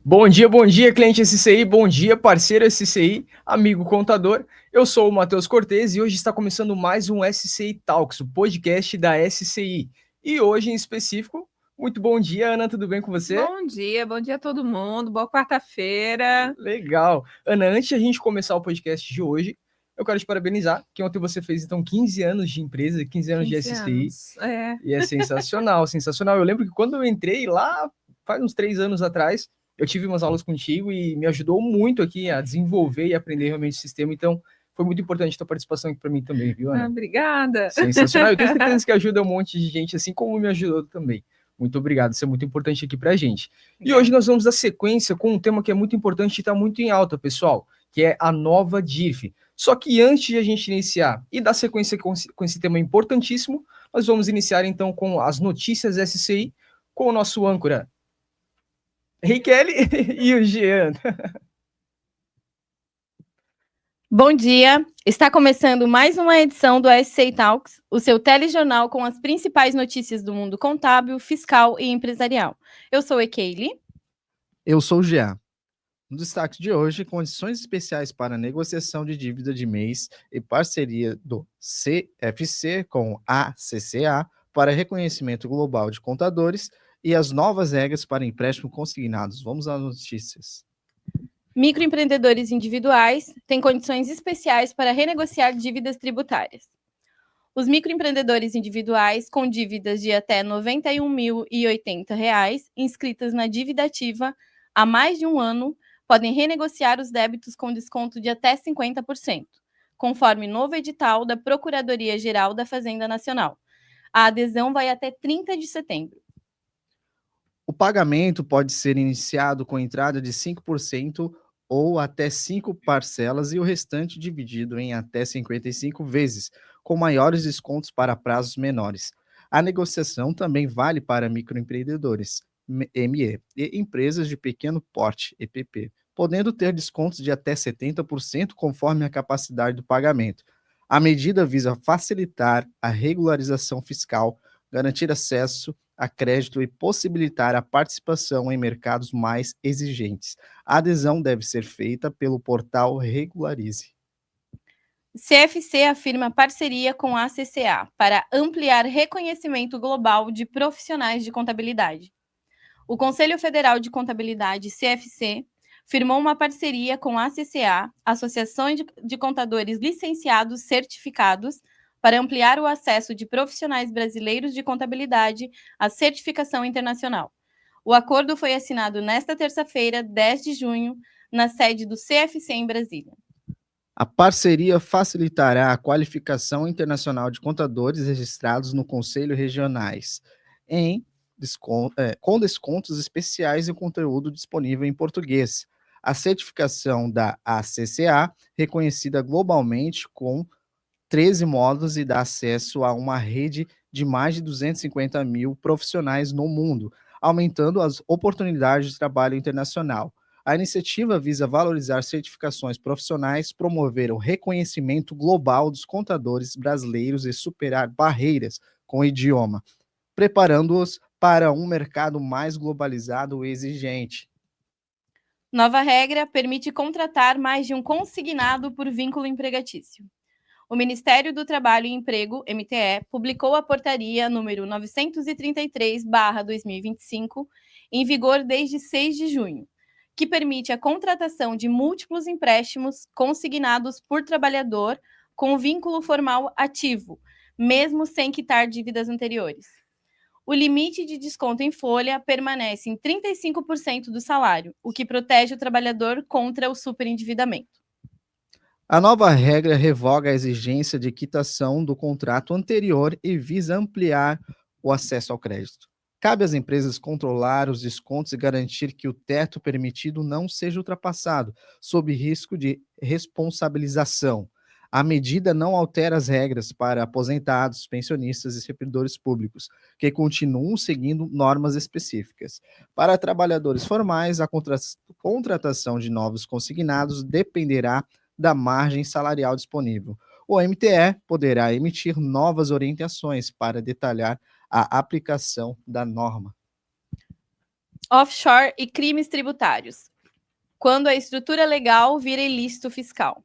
Bom dia, cliente SCI, bom dia, parceiro SCI, amigo contador. Eu sou o Matheus Cortez e hoje está começando mais um SCI Talks, o podcast da SCI. E hoje em específico, muito bom dia, Ana, tudo bem com você? Bom dia a todo mundo, boa quarta-feira. Legal. Ana, antes de a gente começar o podcast de hoje, eu quero te parabenizar, que ontem você fez então 15 anos de empresa, 15 anos de 15 SCI, anos, e é sensacional, sensacional. Eu lembro que quando eu entrei lá, faz uns 3 anos atrás, eu tive umas aulas contigo e me ajudou muito aqui a desenvolver e aprender realmente o sistema. Então, foi muito importante a tua participação aqui para mim também, viu, Ana? Obrigada. Sensacional. Eu tenho certeza que ajuda um monte de gente, assim como me ajudou também. Muito obrigado, isso é muito importante aqui para a gente. E hoje Obrigada. nós vamos dar sequência com um tema que é muito importante e está muito em alta, pessoal, que é a nova DIRF. Só que antes de a gente iniciar e dar sequência com esse tema importantíssimo, nós vamos iniciar então com as notícias SCI com o nosso âncora, Kelly e o Jean. Bom dia, está começando mais uma edição do SCI Talks, o seu telejornal com as principais notícias do mundo contábil, fiscal e empresarial. Eu sou Ekeili. Eu sou o Jean. No destaque de hoje, condições especiais para negociação de dívida de mês e parceria do CFC com a CCA para reconhecimento global de contadores e as novas regras para empréstimo consignados. Vamos às notícias. Microempreendedores individuais têm condições especiais para renegociar dívidas tributárias. Os microempreendedores individuais com dívidas de até R$ 91.080 inscritas na dívida ativa há mais de um ano podem renegociar os débitos com desconto de até 50%, conforme novo edital da Procuradoria-Geral da Fazenda Nacional. A adesão vai até 30 de setembro. O pagamento pode ser iniciado com entrada de 5% ou até 5 parcelas e o restante dividido em até 55 vezes, com maiores descontos para prazos menores. A negociação também vale para microempreendedores, ME, e empresas de pequeno porte, EPP, podendo ter descontos de até 70% conforme a capacidade do pagamento. A medida visa facilitar a regularização fiscal, garantir acesso a crédito e possibilitar a participação em mercados mais exigentes. A adesão deve ser feita pelo portal Regularize. CFC afirma parceria com a CCA para ampliar reconhecimento global de profissionais de contabilidade. O Conselho Federal de Contabilidade, CFC, firmou uma parceria com a CCA, Associação de Contadores Licenciados Certificados, para ampliar o acesso de profissionais brasileiros de contabilidade à certificação internacional. O acordo foi assinado nesta terça-feira, 10 de junho, na sede do CFC em Brasília. A parceria facilitará a qualificação internacional de contadores registrados no Conselho Regionais, com descontos especiais e conteúdo disponível em português. A certificação da ACCA, reconhecida globalmente com 13 módulos e dá acesso a uma rede de mais de 250 mil profissionais no mundo, aumentando as oportunidades de trabalho internacional. A iniciativa visa valorizar certificações profissionais, promover o reconhecimento global dos contadores brasileiros e superar barreiras com o idioma, preparando-os para um mercado mais globalizado e exigente. Nova regra permite contratar mais de um consignado por vínculo empregatício. O Ministério do Trabalho e Emprego, MTE, publicou a portaria número 933/2025, em vigor desde 6 de junho, que permite a contratação de múltiplos empréstimos consignados por trabalhador com vínculo formal ativo, mesmo sem quitar dívidas anteriores. O limite de desconto em folha permanece em 35% do salário, o que protege o trabalhador contra o superendividamento. A nova regra revoga a exigência de quitação do contrato anterior e visa ampliar o acesso ao crédito. Cabe às empresas controlar os descontos e garantir que o teto permitido não seja ultrapassado, sob risco de responsabilização. A medida não altera as regras para aposentados, pensionistas e servidores públicos, que continuam seguindo normas específicas. Para trabalhadores formais, a contratação de novos consignados dependerá da margem salarial disponível. O MTE poderá emitir novas orientações para detalhar a aplicação da norma. Offshore e crimes tributários. Quando a estrutura legal vira ilícito fiscal.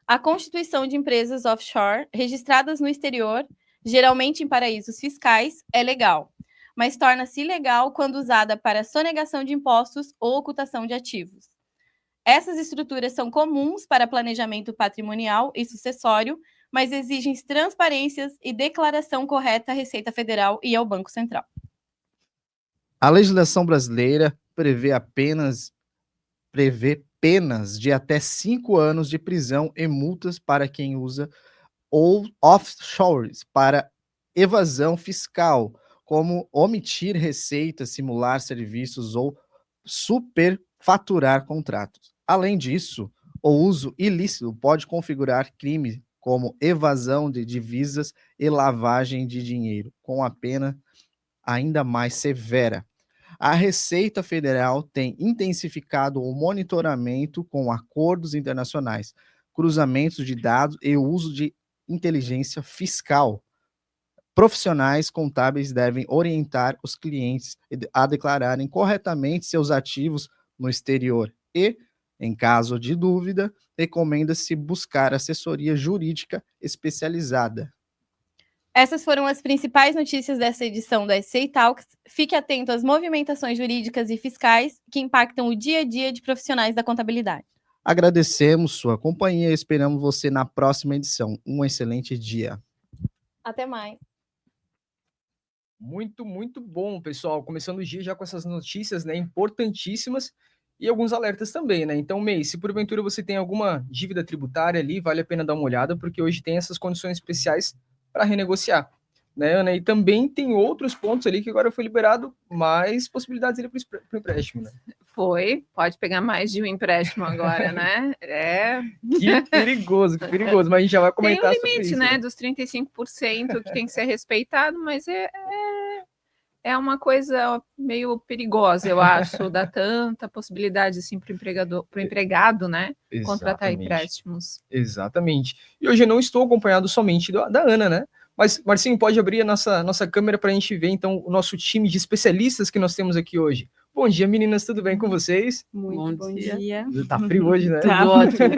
A constituição de empresas offshore registradas no exterior, geralmente em paraísos fiscais, é legal, mas torna-se ilegal quando usada para sonegação de impostos ou ocultação de ativos. Essas estruturas são comuns para planejamento patrimonial e sucessório, mas exigem transparências e declaração correta à Receita Federal e ao Banco Central. A legislação brasileira prevê penas de até 5 anos de prisão e multas para quem usa ou offshores para evasão fiscal, como omitir receitas, simular serviços ou superfaturar contratos. Além disso, o uso ilícito pode configurar crime como evasão de divisas e lavagem de dinheiro, com a pena ainda mais severa. A Receita Federal tem intensificado o monitoramento com acordos internacionais, cruzamentos de dados e o uso de inteligência fiscal. Profissionais contábeis devem orientar os clientes a declararem corretamente seus ativos no exterior e, em caso de dúvida, recomenda-se buscar assessoria jurídica especializada. Essas foram as principais notícias dessa edição da SC Talks. Fique atento às movimentações jurídicas e fiscais que impactam o dia a dia de profissionais da contabilidade. Agradecemos sua companhia e esperamos você na próxima edição. Um excelente dia. Até mais. Muito, muito bom, pessoal. Começando o dia já com essas notícias, né, importantíssimas e alguns alertas também, né? Então, May, se porventura você tem alguma dívida tributária ali, vale a pena dar uma olhada, porque hoje tem essas condições especiais para renegociar, né, Ana? E também tem outros pontos ali que agora foi liberado mais possibilidades ali para o empréstimo, né? Pode pegar mais de um empréstimo agora, né? Que perigoso, mas a gente já vai comentar tem um limite, sobre isso, né, dos 35% que tem que ser respeitado, mas é uma coisa meio perigosa, eu acho, dá tanta possibilidade assim para o empregado, né, contratar empréstimos. Exatamente. E hoje eu não estou acompanhado somente da Ana, né? Mas, Marcinho, pode abrir a nossa câmera para a gente ver, então, o nosso time de especialistas que nós temos aqui hoje. Bom dia, meninas, tudo bem com vocês? Muito bom dia. Tá frio hoje, né? Tudo ótimo.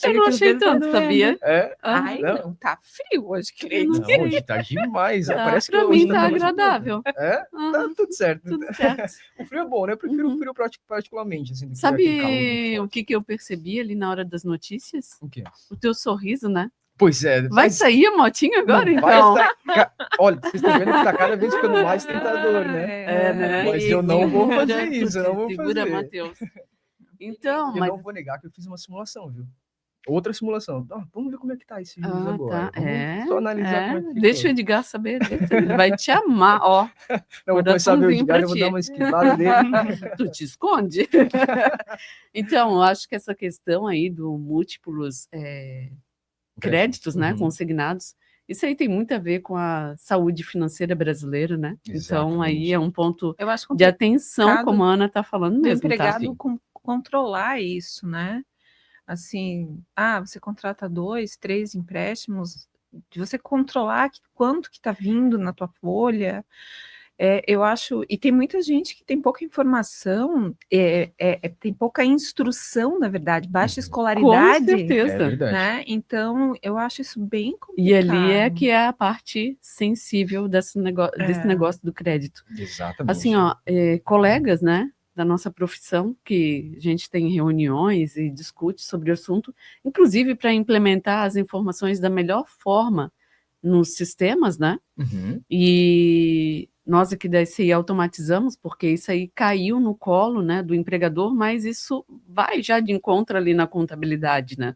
Eu não achei tanto, sabia? Ai, não, tá frio hoje, querido. Não, hoje tá demais. Tá, Parece pra que mim hoje tá agradável. Tá tudo certo. Tudo certo. O frio é bom, né? Eu prefiro o frio particularmente. Assim, Sabe o que eu percebi ali na hora das notícias? O quê? O teu sorriso, né? Pois é. Vai sair a motinha agora, não, então? Olha, vocês estão vendo que tá cada vez ficando mais tentador, né? Né? Mas eu não vou fazer isso, eu não vou Segura, fazer. Matheus. Então, eu não vou negar que eu fiz uma simulação, viu? Outra simulação. Vamos ver como é que tá esse juiz agora. Tá. Vamos só analisar como é que ficou. Deixa o Edgar saber. Ele vai te amar, ó. Não, vou começar a ver o Edgar, eu vou dar uma esquivada dele. Tu te esconde? Então, eu acho que essa questão aí do múltiplos créditos, né, consignados, isso aí tem muito a ver com a saúde financeira brasileira, né? Exatamente. Então, aí é um ponto de atenção, como a Ana está falando mesmo. O empregado controlar isso, né? Assim, você contrata 2, 3 empréstimos, de você controlar quanto que está vindo na tua folha, eu acho, e tem muita gente que tem pouca informação, tem pouca instrução, na verdade, baixa escolaridade. Com certeza. Né? Então, eu acho isso bem complicado. E ali é que é a parte sensível desse negócio do crédito. Exatamente. Assim, colegas, né, da nossa profissão, que a gente tem reuniões e discute sobre o assunto, inclusive para implementar as informações da melhor forma nos sistemas, né? Uhum. E nós aqui da SCI automatizamos, porque isso aí caiu no colo, né, do empregador, mas isso vai já de encontro ali na contabilidade, né?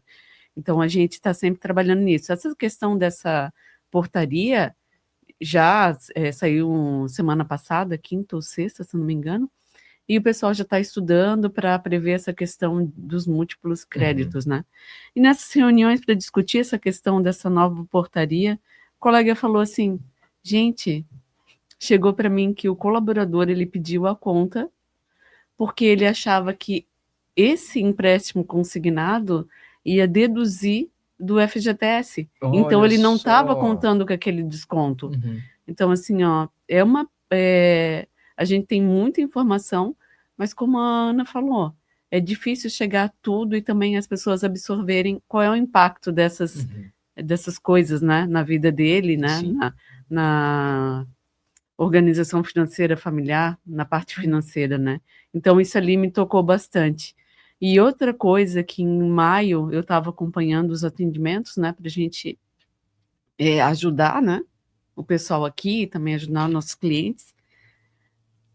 Então, a gente está sempre trabalhando nisso. Essa questão dessa portaria já saiu semana passada, quinta ou sexta, se não me engano, e o pessoal já está estudando para prever essa questão dos múltiplos créditos, né? E nessas reuniões para discutir essa questão dessa nova portaria, o colega falou assim, gente, chegou para mim que o colaborador, ele pediu a conta porque ele achava que esse empréstimo consignado ia deduzir do FGTS. Então, ele não estava contando com aquele desconto. Então, assim, a gente tem muita informação, Mas como a Ana falou, é difícil chegar a tudo e também as pessoas absorverem qual é o impacto dessas coisas, né, na vida dele, né, Sim. na organização financeira familiar, na parte financeira, né? Então isso ali me tocou bastante. E outra coisa que em maio eu estava acompanhando os atendimentos, né, para a gente ajudar, né, o pessoal aqui, também ajudar nossos clientes.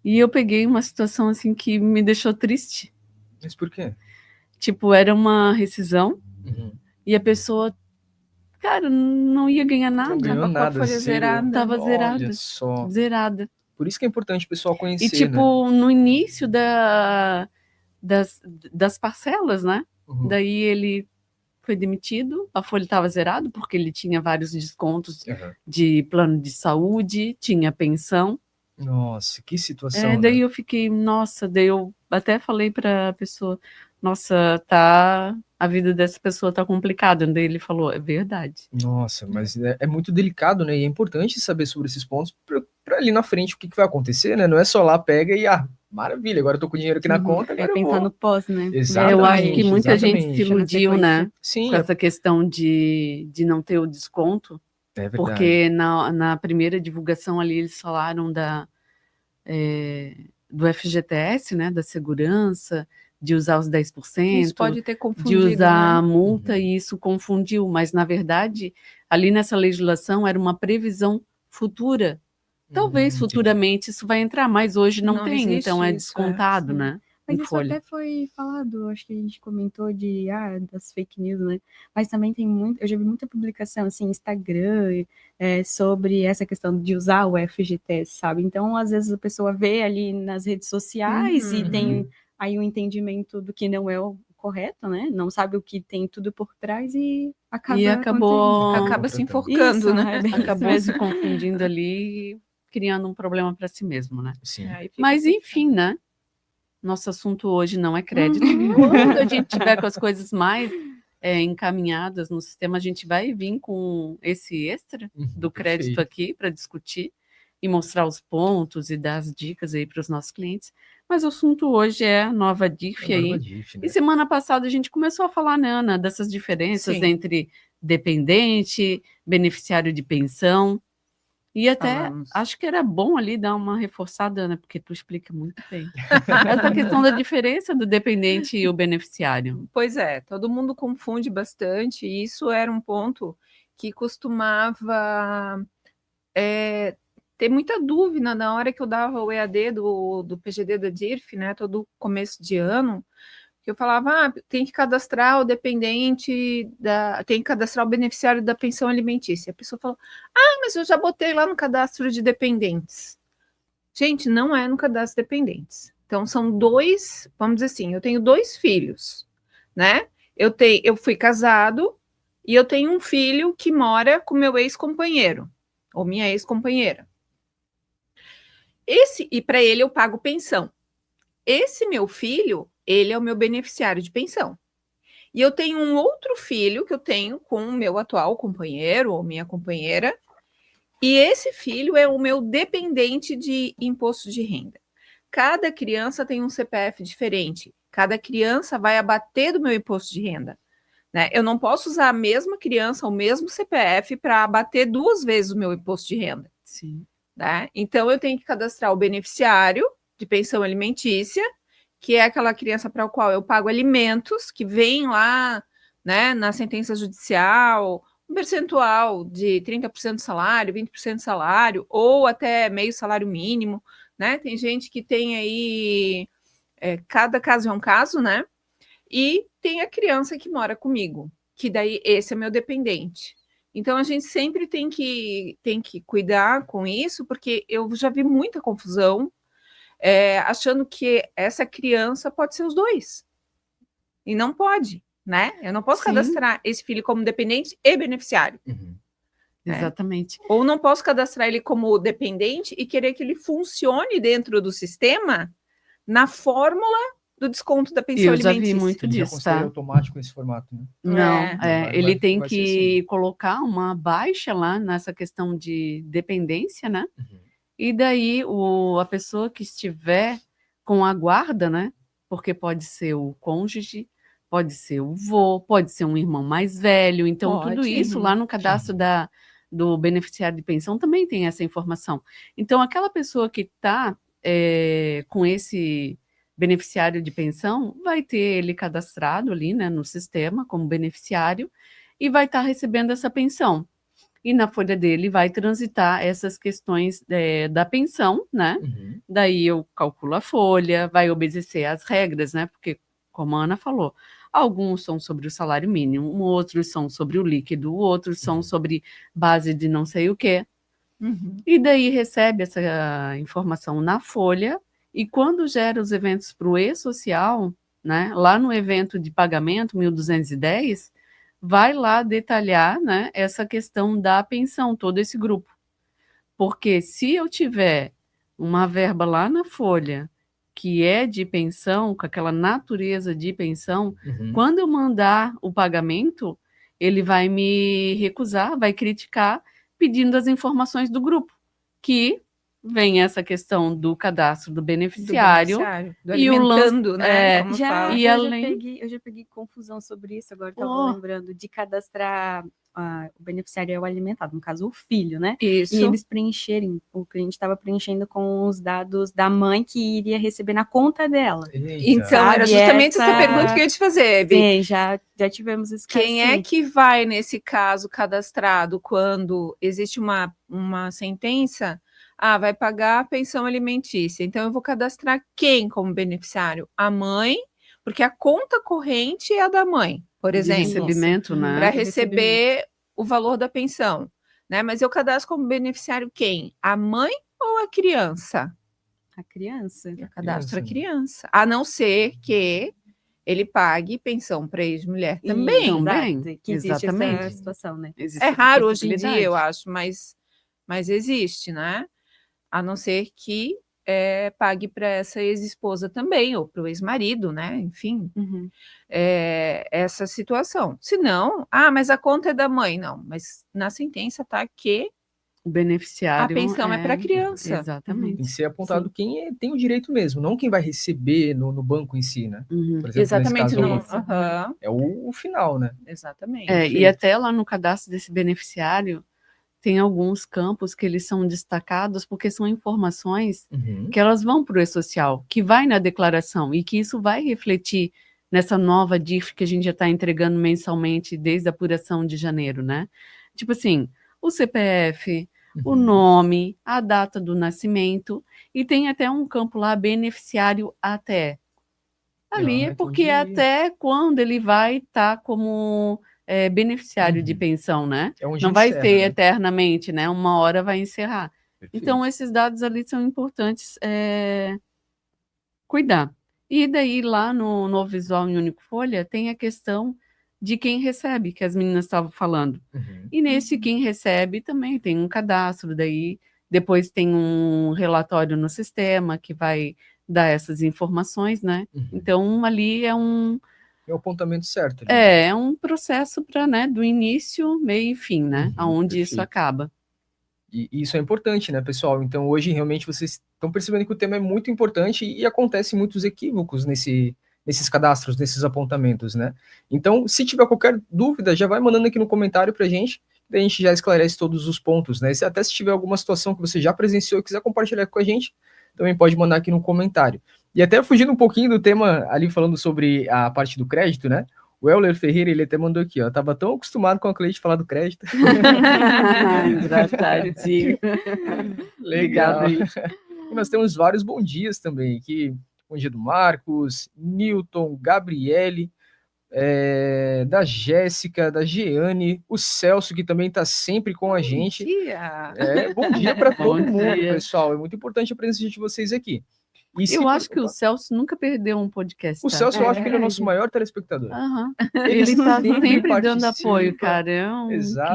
E eu peguei uma situação assim que me deixou triste. Mas por quê? Tipo, era uma rescisão Uhum. e a pessoa, cara, não ia ganhar Não nada. ganhou Tava com a nada, folha zerou. zerada. Tava Olha zerada, só. zerada. Por isso que é importante o pessoal E conhecer, né? tipo, no início das parcelas, né? Uhum. Daí ele foi demitido, a folha estava zerada, porque ele tinha vários descontos Uhum. de plano de saúde, tinha pensão. Nossa, que situação, Daí né? eu fiquei, nossa, daí eu até falei para a pessoa, nossa, a vida dessa pessoa tá complicada. Daí ele falou, é verdade. Nossa, mas é muito delicado, né? E é importante saber sobre esses pontos para ali na frente o que vai acontecer, né? Não é só lá, pega e, maravilha, agora eu tô com dinheiro aqui na conta, agora eu pensar vou. no pós, né? Eu acho que Exatamente, muita gente se exatamente. iludiu, né, Sim, com essa questão de não ter o desconto, é verdade. porque na primeira divulgação ali eles falaram do FGTS, né, da segurança, de usar os 10%, Isso pode ter de confundido, usar a né? multa, Uhum. e isso confundiu, mas na verdade, ali nessa legislação era uma previsão futura. Talvez Entendi. futuramente isso vai entrar, mas hoje não tem, existe então é isso, descontado, sim. né, Mas em isso folha. até foi falado, acho que a gente comentou das fake news, né? Mas também tem eu já vi muita publicação, assim, Instagram, sobre essa questão de usar o FGTS, sabe? Então, às vezes a pessoa vê ali nas redes sociais e tem aí um entendimento do que não é o correto, né? Não sabe o que tem tudo por trás e acaba E acontecendo. Acaba se Contratando. enforcando, Isso, né? é bem isso Acabou mesmo. se confundindo ali, criando um problema para si mesmo, né? Sim. Aí fica Mas complicado. enfim, né? Nosso assunto hoje não é crédito. Quando a gente tiver com as coisas mais encaminhadas no sistema, a gente vai vir com esse extra do crédito Perfeito. aqui para discutir e mostrar os pontos e dar as dicas aí para os nossos clientes. Mas o assunto hoje é a nova DIF É uma aí. nova DIF, né? E semana passada a gente começou a falar, né, Ana, dessas diferenças Sim. entre dependente, beneficiário de pensão. E até Falamos. acho que era bom ali dar uma reforçada, né? Porque tu explica muito bem. Essa questão da diferença do dependente e o beneficiário. Pois é, todo mundo confunde bastante, e isso era um ponto que costumava ter muita dúvida na hora que eu dava o EAD do PGD da DIRF, né? Todo começo de ano, que eu falava, tem que cadastrar o dependente, tem que cadastrar o beneficiário da pensão alimentícia. A pessoa falou, mas eu já botei lá no cadastro de dependentes. Gente, não é no cadastro de dependentes. Então, são dois, vamos dizer assim, eu tenho 2 filhos, né? Eu fui casado e eu tenho um filho que mora com meu ex-companheiro, ou minha ex-companheira. E para ele eu pago pensão. Esse meu filho, ele é o meu beneficiário de pensão. E eu tenho um outro filho que eu tenho com o meu atual companheiro ou minha companheira, e esse filho é o meu dependente de imposto de renda. Cada criança tem um CPF diferente. Cada criança vai abater do meu imposto de renda, né? Eu não posso usar a mesma criança, o mesmo CPF, para abater 2 vezes o meu imposto de renda. Sim. Né? Então, eu tenho que cadastrar o beneficiário de pensão alimentícia, que é aquela criança para a qual eu pago alimentos, que vem lá, né, na sentença judicial, um percentual de 30% do salário, 20% do salário, ou até meio salário mínimo, né? Tem gente que tem aí, cada caso é um caso, né? E tem a criança que mora comigo, que daí esse é meu dependente. Então a gente sempre tem que cuidar com isso, porque eu já vi muita confusão, achando que essa criança pode ser os dois. E não pode, né? Eu não posso Sim. cadastrar esse filho como dependente e beneficiário. Uhum. Exatamente. Ou não posso cadastrar ele como dependente e querer que ele funcione dentro do sistema na fórmula do desconto da pensão Eu já vi alimentícia. muito Ele já disso, considera tá? automático nesse formato, né? Não, ele vai- tem vai ser que colocar uma baixa lá nessa questão de dependência, né? Uhum. E daí a pessoa que estiver com a guarda, né? Porque pode ser o cônjuge, pode ser o vô, pode ser um irmão mais velho. Então, tudo Pode. isso lá no cadastro do beneficiário de pensão também tem essa informação. Então, aquela pessoa que está com esse beneficiário de pensão vai ter ele cadastrado ali, né, no sistema como beneficiário e vai estar recebendo essa pensão. E na folha dele vai transitar essas questões da pensão, né? Uhum. Daí eu calculo a folha, vai obedecer às regras, né? Porque, como a Ana falou, alguns são sobre o salário mínimo, outros são sobre o líquido, outros são sobre base de não sei o quê. Uhum. E daí recebe essa informação na folha, e quando gera os eventos para o E-Social, né? Lá no evento de pagamento, 1210, vai lá detalhar, né, essa questão da pensão, todo esse grupo. Porque se eu tiver uma verba lá na folha que é de pensão, com aquela natureza de pensão, Uhum. quando eu mandar o pagamento, ele vai me recusar, vai criticar, pedindo as informações do grupo, que vem essa questão do cadastro do beneficiário, do e o lance- alimentando, né? Como Já, fala. E eu, além- eu já peguei confusão sobre isso, agora estava Oh. lembrando de cadastrar o beneficiário é o alimentado, no caso o filho, né? Isso. E eles preencherem, o cliente estava preenchendo com os dados da mãe que iria receber na conta dela. Eita. Então, era Sabe, justamente essa essa- pergunta que eu ia te fazer, Bi. Sim, já tivemos esse caso. Quem é sim. que vai, nesse caso, cadastrado quando existe uma sentença? Ah, vai pagar a pensão alimentícia. Então, eu vou cadastrar quem como beneficiário? A mãe, porque a conta corrente é a da mãe, por de exemplo, recebimento, Uhum. né? para de receber o valor da pensão. Né? Mas eu cadastro como beneficiário quem? A mãe ou a criança? A criança. Eu cadastro a Criança, né? criança. A não ser que ele pague pensão para ex-mulher também. Também, Exato, que existe exatamente. essa situação, né? Existe É essa raro hoje em possibilidade. dia, eu acho, mas existe, né? A não ser que pague para essa ex-esposa também, ou para o ex-marido, né? Enfim, Uhum. essa situação. Se não, mas a conta é da mãe, não. Mas na sentença tá que O beneficiário a pensão é para a criança. Exatamente. Tem que ser apontado quem tem o direito mesmo, não quem vai receber no banco em si, né? Uhum. Por exemplo, Exatamente, nesse caso, não. aí, Aham, é o final, né? exatamente. E Perfeito. até lá no cadastro desse beneficiário, tem alguns campos que eles são destacados porque são informações Uhum. que elas vão para o E-Social, que vai na declaração e que isso vai refletir nessa nova DIF que a gente já está entregando mensalmente desde a apuração de janeiro, né? Tipo assim, o CPF, o Uhum. nome, a data do nascimento, e tem até um campo lá, beneficiário até. Ali é porque entendi. até quando ele vai estar como beneficiário de Uhum. pensão, né? É onde Não vai encerra, ser né? eternamente, né? Uma hora vai encerrar. Perfeito. Então, esses dados ali são importantes cuidar. E daí, lá no Visual em Único Folha, tem a questão de quem recebe, que as meninas estavam falando. Uhum. E nesse quem recebe também tem um cadastro, daí depois tem um relatório no sistema que vai dar essas informações, né? Uhum. Então, ali é um É o apontamento certo ali. é um processo para, né, do início, meio e fim, né? Uhum, Aonde isso perfeito. acaba. E isso é importante, né, pessoal? Então, hoje, realmente, vocês estão percebendo que o tema é muito importante e acontecem muitos equívocos nesses cadastros, nesses apontamentos, né? Então, se tiver qualquer dúvida, já vai mandando aqui no comentário pra gente, daí a gente já esclarece todos os pontos, né? Até se tiver alguma situação que você já presenciou e quiser compartilhar com a gente, também pode mandar aqui no comentário. E até fugindo um pouquinho do tema ali, falando sobre a parte do crédito, né? O Euler Ferreira, ele até mandou aqui, ó, tava tão acostumado com a Cleide falar do crédito. Engraçadinho. Legal. Obrigada aí. E nós temos vários bom dias também aqui. Bom dia do Marcos, Newton, Gabriele, da Jéssica, da Jeane, o Celso, que também está sempre com a gente. Bom dia para todo mundo, dia. pessoal. É muito importante a presença de vocês aqui. Eu acho que o Celso nunca perdeu um podcast. O tá? Celso, eu acho que ele é o nosso maior telespectador. Aham. Ele está sempre dando participa. apoio, cara. É um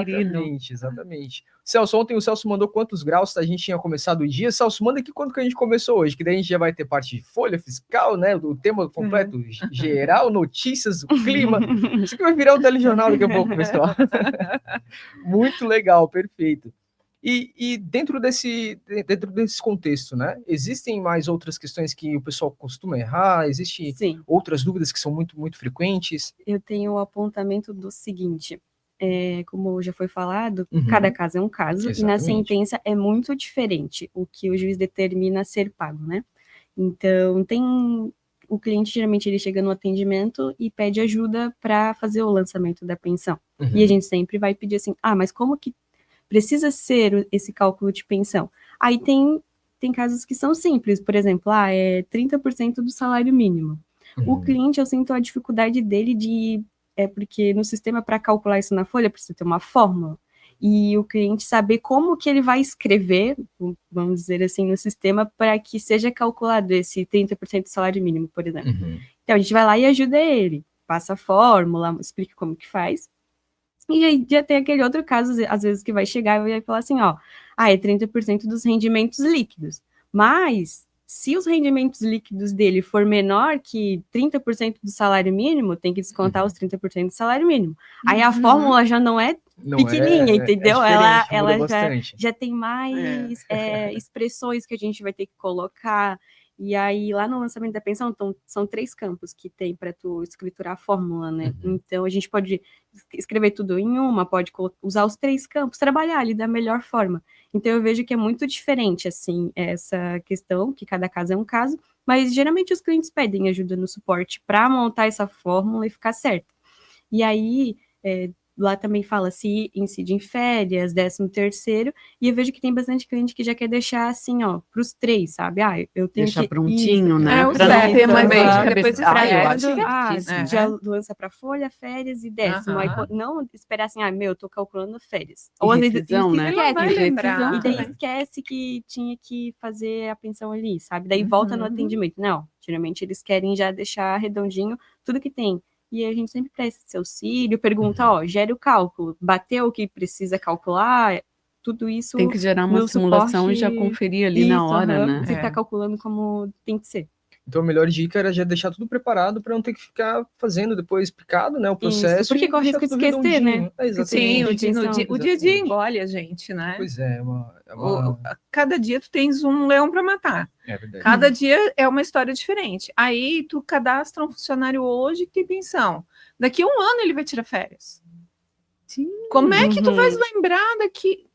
querido. Exatamente. Celso, ontem o Celso mandou quantos graus a gente tinha começado o dia. Celso, manda aqui quando que a gente começou hoje, que daí a gente já vai ter parte de folha fiscal, né? O tema completo, geral, notícias, o clima. Isso que vai virar o telejornal daqui a pouco, pessoal. Muito legal, perfeito. E dentro desse contexto, né, existem mais outras questões que o pessoal costuma errar? Existem Sim, outras dúvidas que são muito, muito frequentes? eu tenho o apontamento do seguinte, como já foi falado, Uhum. cada caso é um caso, e na Exatamente. sentença é muito diferente o que o juiz determina ser pago, né? Então, o cliente geralmente ele chega no atendimento e pede ajuda para fazer o lançamento da pensão. Uhum. E a gente sempre vai pedir assim, mas como que precisa ser esse cálculo de pensão? Aí tem casos que são simples, por exemplo, é 30% do salário mínimo. O Uhum. cliente, eu sinto a dificuldade dele porque no sistema, para calcular isso na folha, precisa ter uma fórmula. E o cliente saber como que ele vai escrever, vamos dizer assim, no sistema, para que seja calculado esse 30% do salário mínimo, por exemplo. Uhum. Então, a gente vai lá e ajuda ele, passa a fórmula, explica como que faz. E aí já tem aquele outro caso, às vezes, que vai chegar e vai falar assim, é 30% dos rendimentos líquidos. Mas, se os rendimentos líquidos dele for menor que 30% do salário mínimo, tem que descontar os 30% do salário mínimo. Aí a fórmula já não é pequenininha, entendeu? Ela Ela já tem mais expressões que a gente vai ter que colocar. E aí, lá no lançamento da pensão, são 3 campos que tem para tu escriturar a fórmula, né? Uhum. Então, a gente pode escrever tudo em uma, pode usar os 3 campos, trabalhar ali da melhor forma. Então, eu vejo que é muito diferente, assim, essa questão, que cada caso é um caso, mas geralmente os clientes pedem ajuda no suporte para montar essa fórmula e ficar certo. E aí, lá também fala se incide em férias, 13º, e eu vejo que tem bastante cliente que já quer deixar assim, para os 3, sabe? Eu tenho Deixar que... prontinho, né? o Para não certo ter mais também, dor de que depois cabeça. Eu acho escreve, certíssimo. já lança para folha, férias e 10º. Aí não esperar assim, eu tô calculando férias. E Ou às vezes rescisão, né? Ele não vai esquece, lembrar. e daí Também. esquece que tinha que fazer a pensão ali, sabe? Daí volta no atendimento. Não, geralmente eles querem já deixar redondinho tudo que tem. E a gente sempre presta esse auxílio, pergunta, gere o cálculo, bateu o que precisa calcular, tudo isso Tem que gerar uma no simulação suporte, e já conferir ali na hora, né? você tá calculando como tem que ser. Então, a melhor dica era já deixar tudo preparado para não ter que ficar fazendo depois picado, né, o processo. Isso, porque corre risco de esquecer, né? Exatamente. Sim, o dia a dia engole a gente, né? Pois é, cada dia tu tens um leão para matar. É verdade. Cada dia é uma história diferente. Aí tu cadastra um funcionário hoje que tem pensão. Daqui a 1 ano ele vai tirar férias. Sim. Como é que tu vais lembrar daqui?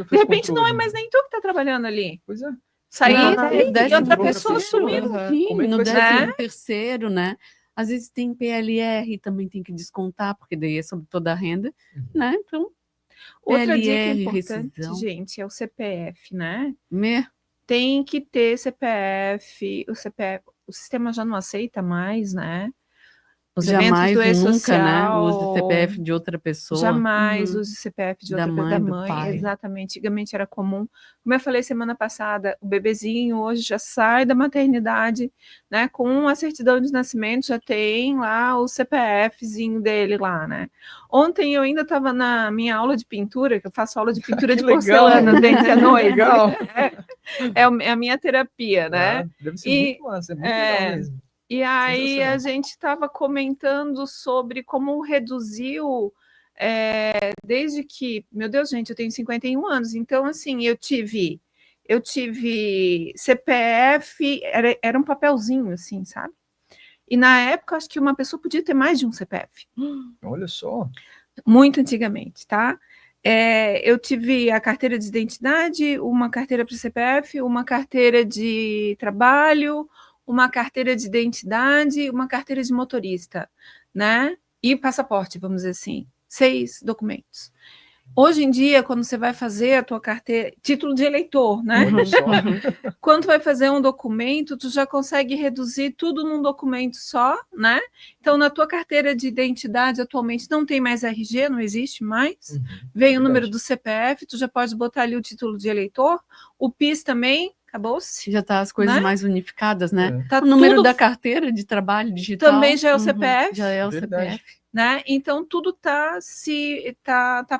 De repente não é mais nem tu que tá trabalhando ali. Pois é. Sair e outra pessoa assumir. No 13º, né? Às vezes tem PLR, também tem que descontar, porque daí é sobre toda a renda, né? Então, outra PLR, dica importante, rescisão. gente, é o CPF, né? Me... Tem que ter CPF, o sistema já não aceita mais, né? Os Jamais, eventos do nunca, E-Social, né? Use o CPF de outra pessoa. Jamais use o CPF de outra pessoa, da mãe. Pai. Exatamente. Antigamente era comum. Como eu falei semana passada, o bebezinho hoje já sai da maternidade, né? Com a certidão de nascimento, já tem lá o CPFzinho dele lá, né? Ontem eu ainda estava na minha aula de pintura, que eu faço aula de pintura de porcelana dentro da noite. Legal. É a minha terapia, né? Deve ser muito massa, é muito legal mesmo. E aí a gente estava comentando sobre como reduziu, desde que, meu Deus, gente, eu tenho 51 anos, então assim, eu tive CPF, era um papelzinho assim, sabe? E na época, acho que uma pessoa podia ter mais de um CPF. Olha só. Muito antigamente, tá? Eu tive a carteira de identidade, uma carteira para CPF, uma carteira de trabalho, uma carteira de identidade, uma carteira de motorista, né? E passaporte, vamos dizer assim. 6 documentos. Hoje em dia, quando você vai fazer a tua carteira, título de eleitor, né? Quando tu vai fazer um documento, tu já consegue reduzir tudo num documento só, né? Então, na tua carteira de identidade, atualmente, não tem mais RG, não existe mais. Vem o número do CPF, tu já pode botar ali o título de eleitor. O PIS também, acabou-se. Já tá as coisas, né, mais unificadas, né? Tá o número da carteira de trabalho digital também já é o CPF. Já é o CPF. Né? Então, tudo tá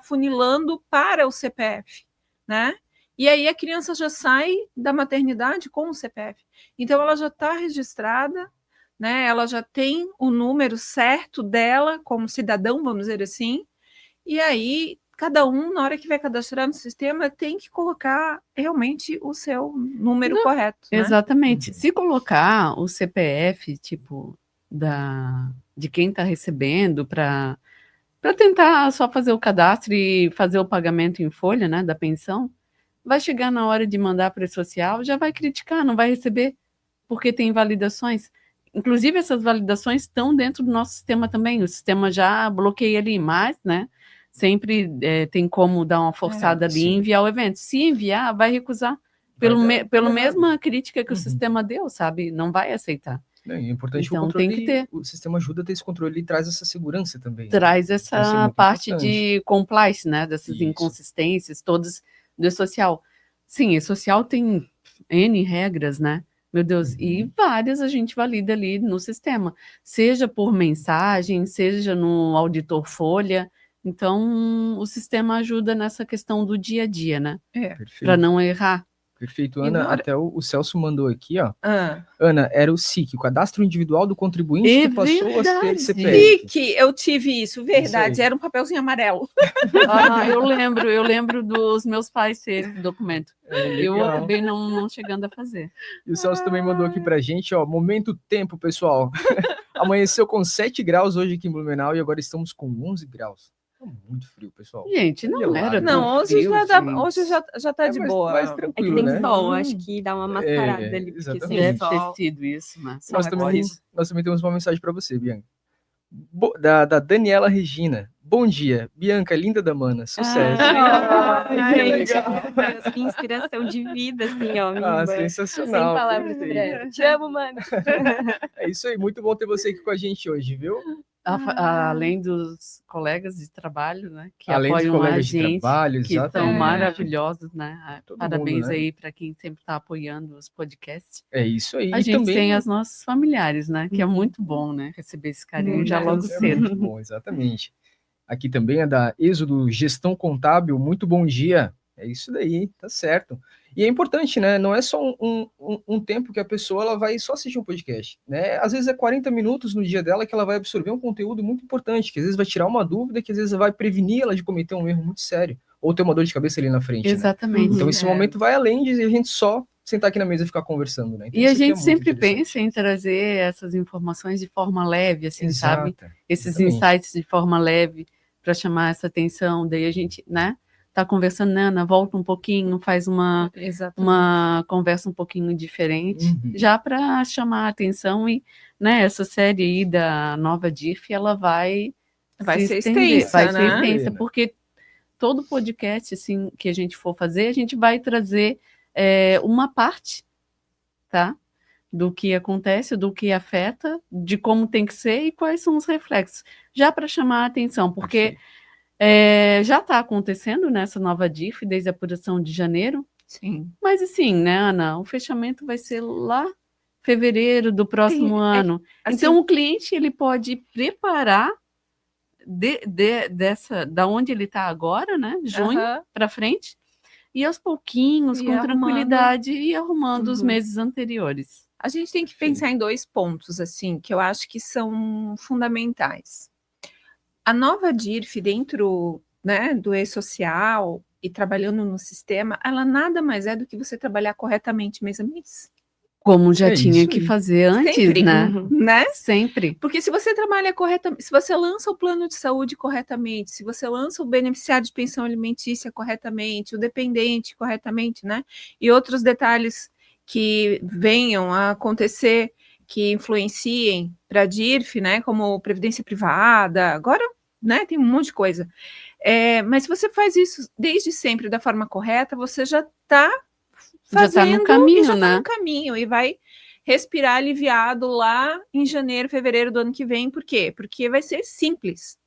funilando para o CPF, né? E aí a criança já sai da maternidade com o CPF. Então, ela já está registrada, né? Ela já tem o número certo dela como cidadão, vamos dizer assim. E aí, cada um, na hora que vai cadastrar no sistema, tem que colocar realmente o seu número Não, correto, né? Exatamente. Se colocar o CPF, tipo, de quem está recebendo, para tentar só fazer o cadastro e fazer o pagamento em folha, né, da pensão, vai chegar na hora de mandar para o social, já vai criticar, não vai receber, porque tem validações. Inclusive, essas validações estão dentro do nosso sistema também. O sistema já bloqueia ali, mas, né, sempre tem como dar uma forçada ali e sim. enviar o evento. Se enviar, vai recusar. Vai Pelo dar pela errado. mesma crítica que o Uhum. sistema deu, sabe? Não vai aceitar. É importante que o Então, tem que controle, ter. o sistema ajuda a ter esse controle e traz essa segurança também, né? Traz Então, isso é essa muito parte importante. de compliance, né? Dessas Isso. inconsistências todas do e-social. Sim, e-social tem N regras, né? Meu Deus, e várias a gente valida ali no sistema, seja por mensagem, seja no auditor folha. Então, o sistema ajuda nessa questão do dia a dia, né? Para Perfeito. não errar. Perfeito, E Ana. na hora- Até o Celso mandou aqui, ó. Ah. Ana, era o SIC, o cadastro individual do contribuinte É que passou a ter verdade. CPF. Pique, eu tive isso, verdade. aí. Era um papelzinho amarelo. Eu lembro dos meus pais ter esse documento. Eu Legal. acabei não chegando a fazer. E o Celso também mandou aqui pra gente, ó, momento tempo, pessoal. Amanheceu com 7 graus hoje aqui em Blumenau e agora estamos com 11 graus. Tá muito frio, pessoal. Gente, não gelado, era né? tão Não, hoje frio, já dá, gente. hoje já tá de mais, boa. mais É que tranquilo, tem né? sol, acho que dá uma mascarada ali, porque exatamente. sem Deve sol. ter sido isso, né? Só Nós pode. também temos uma mensagem para você, Bianca. Da Daniela Regina. Bom dia, Bianca, linda da mana. Sucesso. Ai, gente, legal. meu Deus, que inspiração de vida, assim, ó, Ah, Mimba. Sem sensacional. palavras pra perfeito. ela. Te amo, mano. É isso aí, muito bom ter você aqui com a gente hoje, viu? Além dos colegas de trabalho, né? Que Além dos apoiam a colegas de gente, trabalho, que são exatamente. maravilhosos, né? Todo Parabéns mundo, né? aí para quem sempre está apoiando os podcasts. É isso aí. A E gente também tem os nossos familiares, né? Que é muito bom, né? Receber esse carinho já logo é cedo. muito bom, exatamente. Aqui também é da Êxodo Gestão Contábil. Muito bom dia. É isso daí, tá certo. E é importante, né? Não é só um tempo que a pessoa ela vai só assistir um podcast, né? Às vezes é 40 minutos no dia dela que ela vai absorver um conteúdo muito importante, que às vezes vai tirar uma dúvida, que às vezes vai prevenir ela de cometer um erro muito sério, ou ter uma dor de cabeça ali na frente, né? Exatamente. Então esse momento vai além de a gente só sentar aqui na mesa e ficar conversando, né? Então, E a isso aqui é gente muito sempre interessante. pensa em trazer essas informações de forma leve, assim, sabe? Exato, Esses exatamente. insights de forma leve para chamar essa atenção. Daí a gente, né? Tá conversando, Nana, volta um pouquinho, faz uma conversa um pouquinho diferente, já para chamar a atenção e, né? Essa série aí da Nova DIRF, ela vai ser estender, extensa, vai ser né? extensa, porque todo podcast assim que a gente for fazer, a gente vai trazer uma parte, tá? Do que acontece, do que afeta, de como tem que ser e quais são os reflexos, já para chamar a atenção, porque já está acontecendo nessa nova DIRF desde a apuração de janeiro. Sim. Mas assim, né, Ana, o fechamento vai ser lá fevereiro do próximo ano. assim, então o cliente ele pode preparar da onde ele está agora, né, junho para frente, e aos pouquinhos, com tranquilidade, e arrumando os meses anteriores. A gente tem que pensar em 2 pontos, assim, que eu acho que são fundamentais. A nova DIRF dentro, né, do e-social e trabalhando no sistema, ela nada mais é do que você trabalhar corretamente mês a mês. Como já tinha que fazer antes, sempre, né? Sempre. Porque se você trabalha corretamente, se você lança o plano de saúde corretamente, se você lança o beneficiário de pensão alimentícia corretamente, o dependente corretamente, né? E outros detalhes que venham a acontecer, que influenciem para a DIRF, né? Como previdência privada, agora, né? Tem um monte de coisa. Mas se você faz isso desde sempre da forma correta, você já está fazendo, já está no caminho, já né? Tá no caminho e vai respirar aliviado lá em janeiro, fevereiro do ano que vem. Por quê? Porque vai ser simples,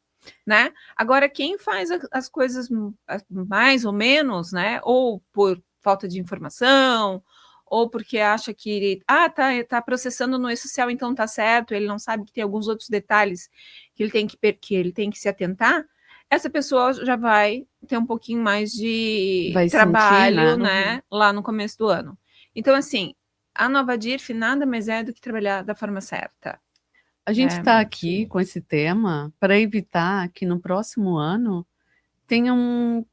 né? Agora, quem faz as coisas mais ou menos, né? Ou por falta de informação, ou porque acha que tá processando no e-social, então tá certo, ele não sabe que tem alguns outros detalhes que ele tem que se atentar, essa pessoa já vai ter um pouquinho mais de trabalho, sentir, né? Lá no começo do ano. Então, assim, a nova DIRF nada mais é do que trabalhar da forma certa. A gente está aqui com esse tema para evitar que no próximo ano tenha um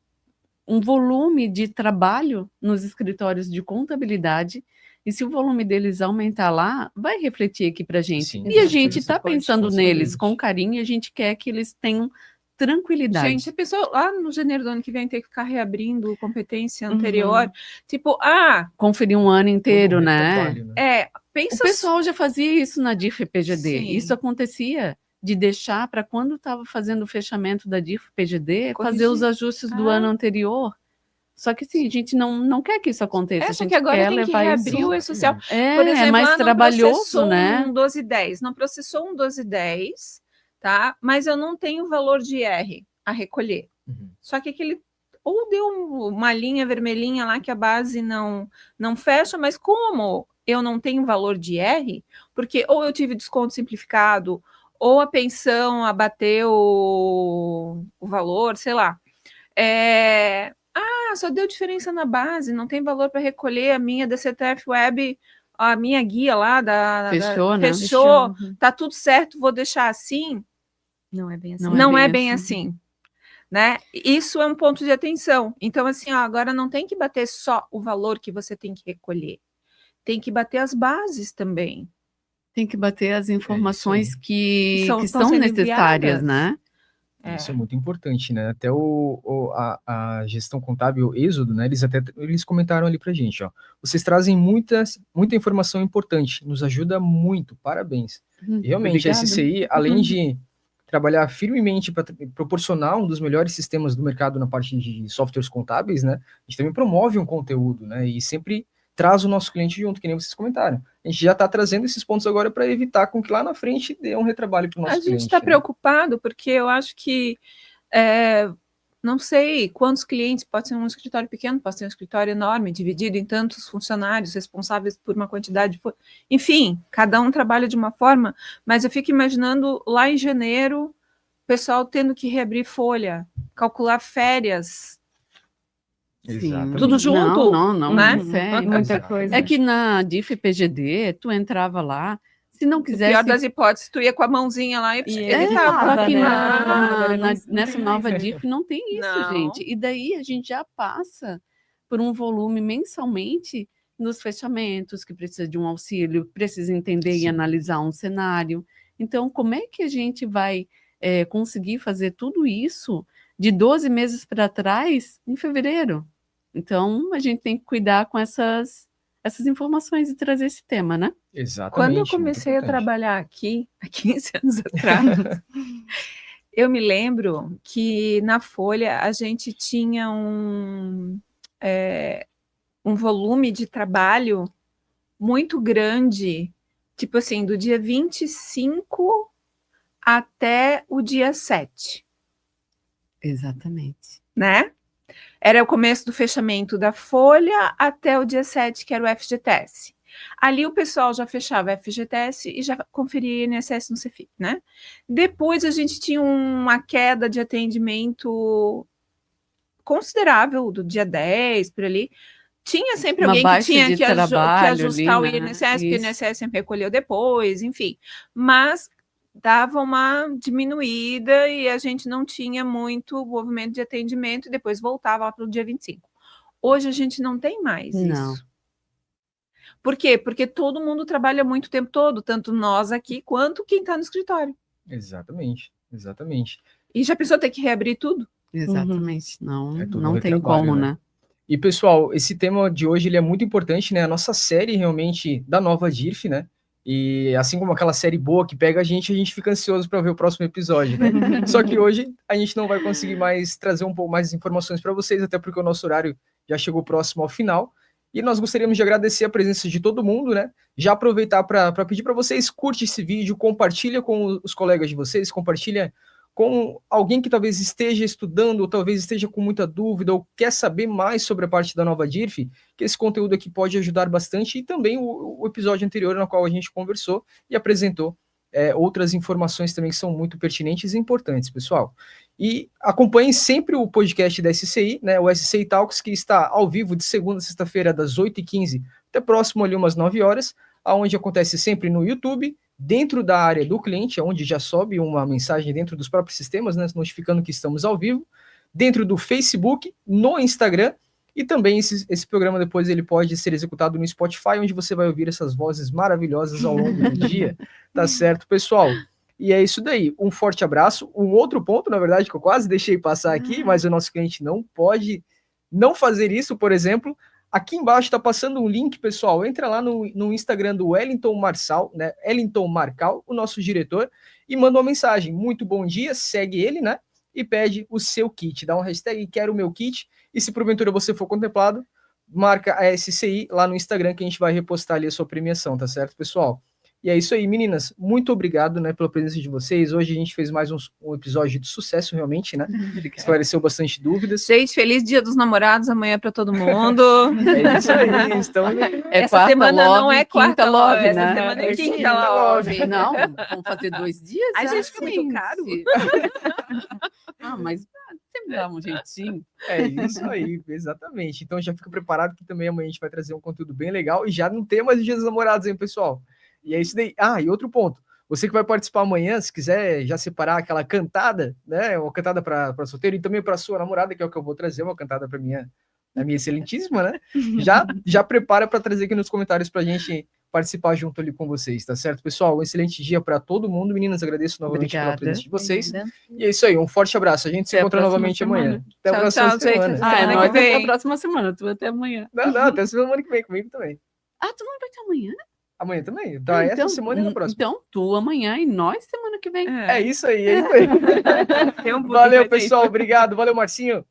volume de trabalho nos escritórios de contabilidade, e se o volume deles aumentar lá, vai refletir aqui para a gente. Sim, E a com gente certeza. está Pode, pensando com neles certeza. com carinho, e a gente quer que eles tenham tranquilidade. Gente, a pessoa lá no janeiro do ano que vem tem que ficar reabrindo competência Uhum. anterior. Tipo, Conferir um ano inteiro, Todo né? retrabalho, né? O pensa. pessoal já fazia isso na DIF PGD. Sim. Isso acontecia de deixar para quando estava fazendo o fechamento da DIF PGD, fazer Corrigir. os ajustes do ano anterior. Só que sim, a gente não quer que isso aconteça. A Só gente que agora quer tem que levar reabrir isso. o E-Social. Exatamente. Por exemplo, É mais não trabalhoso, processou né? um 1210, não processou um 1210, tá? Mas eu não tenho valor de IR a recolher. Uhum. Só que aquele ou deu uma linha vermelhinha lá que a base não fecha, mas como eu não tenho valor de IR, porque ou eu tive desconto simplificado, ou a pensão abateu o valor, sei lá. Só deu diferença na base, não tem valor para recolher a minha DCTF Web, a minha guia lá Fechou, né? Fechou, Uhum. tá tudo certo, vou deixar assim. Não é bem assim. Não é bem assim, né? Isso é um ponto de atenção. Então, assim, agora não tem que bater só o valor que você tem que recolher, tem que bater as bases também. Tem que bater as informações que estão são sendo necessárias, enviadas. né? Isso é muito importante, né? Até a gestão contábil Êxodo, né? Eles comentaram ali pra gente, ó. Vocês trazem muita informação importante, nos ajuda muito, parabéns. E realmente, Obrigada. a SCI, além de trabalhar firmemente para proporcionar um dos melhores sistemas do mercado na parte de softwares contábeis, né? A gente também promove um conteúdo, né? E sempre traz o nosso cliente junto, que nem vocês comentaram. A gente já está trazendo esses pontos agora para evitar com que lá na frente dê um retrabalho para o nosso cliente. A gente está preocupado porque eu acho que não sei quantos clientes, pode ser um escritório pequeno, pode ser um escritório enorme, dividido em tantos funcionários responsáveis por uma quantidade, enfim, cada um trabalha de uma forma, mas eu fico imaginando lá em janeiro, o pessoal tendo que reabrir folha, calcular férias, Exatamente. tudo junto, não, né? sério. Muita coisa. É que na DIF PGD, tu entrava lá, se não No quisesse... pior das hipóteses, tu ia com a mãozinha lá e Só que né? nessa nova DIF não tem isso, Não. gente. E daí a gente já passa por um volume mensalmente nos fechamentos, que precisa de um auxílio, precisa entender e Sim. analisar um cenário. Então, como é que a gente vai conseguir fazer tudo isso de 12 meses para trás em fevereiro? Então, a gente tem que cuidar com essas informações e trazer esse tema, né? Exatamente. Quando eu comecei a trabalhar aqui, há 15 anos atrás, eu me lembro que na Folha a gente tinha um volume de trabalho muito grande, tipo assim, do dia 25 até o dia 7. Exatamente. Né? Era o começo do fechamento da Folha até o dia 7, que era o FGTS. Ali o pessoal já fechava FGTS e já conferia INSS no Cefip, né? Depois a gente tinha uma queda de atendimento considerável do dia 10, por ali. Tinha sempre alguém que tinha que ajustar ali, o INSS, né? porque o INSS sempre recolheu depois, enfim. Mas dava uma diminuída e a gente não tinha muito movimento de atendimento e depois voltava lá para o dia 25. Hoje a gente não tem mais isso. Por quê? Porque todo mundo trabalha muito o tempo todo, tanto nós aqui quanto quem está no escritório. Exatamente. E já pensou ter que reabrir tudo? Exatamente. tudo Não tem como, né? E, pessoal, esse tema de hoje ele é muito importante, né? A nossa série realmente da nova DIRF, né? E assim como aquela série boa que pega a gente fica ansioso para ver o próximo episódio, né? Só que hoje a gente não vai conseguir mais trazer um pouco mais de informações para vocês, até porque o nosso horário já chegou próximo ao final. E nós gostaríamos de agradecer a presença de todo mundo, né? Já aproveitar para pedir para vocês, curte esse vídeo, compartilha com os colegas de vocês, compartilha com alguém que talvez esteja estudando, ou talvez esteja com muita dúvida, ou quer saber mais sobre a parte da nova DIRF, que esse conteúdo aqui pode ajudar bastante, e também o episódio anterior no qual a gente conversou e apresentou outras informações também que são muito pertinentes e importantes, pessoal. E acompanhem sempre o podcast da SCI, né, o SCI Talks, que está ao vivo de segunda a sexta-feira, das 8h15 até próximo ali umas 9 horas, onde acontece sempre no YouTube, dentro da área do cliente, onde já sobe uma mensagem dentro dos próprios sistemas, né, notificando que estamos ao vivo. dentro do Facebook, no Instagram, e também esse programa depois ele pode ser executado no Spotify, onde você vai ouvir essas vozes maravilhosas ao longo do dia, tá certo, pessoal? E é isso daí, um forte abraço. Um outro ponto, na verdade, que eu quase deixei passar aqui, mas o nosso cliente não pode não fazer isso, por exemplo, aqui embaixo está passando um link, pessoal, entra lá no Instagram do Wellington Marçal, né, Wellington Marcal, o nosso diretor, e manda uma mensagem, muito bom dia, segue ele, né, e pede o seu kit, dá um hashtag quero o meu kit, e se porventura você for contemplado, marca a SCI lá no Instagram que a gente vai repostar ali a sua premiação, tá certo, pessoal? E é isso aí, meninas, muito obrigado, né, pela presença de vocês. Hoje a gente fez mais um episódio de sucesso, realmente, né? Esclareceu bastante dúvidas. Gente, feliz Dia dos Namorados amanhã para todo mundo. É isso aí, então... Essa semana love, não é quarta quinta love, essa né? semana é É quinta love. Não, vamos fazer 2 dias? Ai, já, gente, fica muito caro. Mas sempre dá um jeitinho. É isso aí, exatamente. Então já fica preparado que também amanhã a gente vai trazer um conteúdo bem legal e já não tem mais o Dia dos Namorados, hein, pessoal? E é isso daí. Ah, e outro ponto. Você que vai participar amanhã, se quiser já separar aquela cantada, né? Uma cantada para solteiro e também para sua namorada, que é o que eu vou trazer, uma cantada para minha excelentíssima, né? Já prepara para trazer aqui nos comentários para a gente participar junto ali com vocês, tá certo, pessoal? Um excelente dia para todo mundo. Meninas, agradeço novamente pela presença de vocês. E é isso aí, um forte abraço. A gente se encontra novamente amanhã. Até a próxima semana. Gente. Ah, Semana nós que vem. até a próxima semana, tu até amanhã. Não, até semana que vem comigo também. Ah, tu não vai ter amanhã? Amanhã também. Tá, essa semana e na próxima. Então, tu amanhã e nós semana que vem. É isso aí, é isso aí. Tem um Valeu, pessoal. Obrigado. Valeu, Marcinho.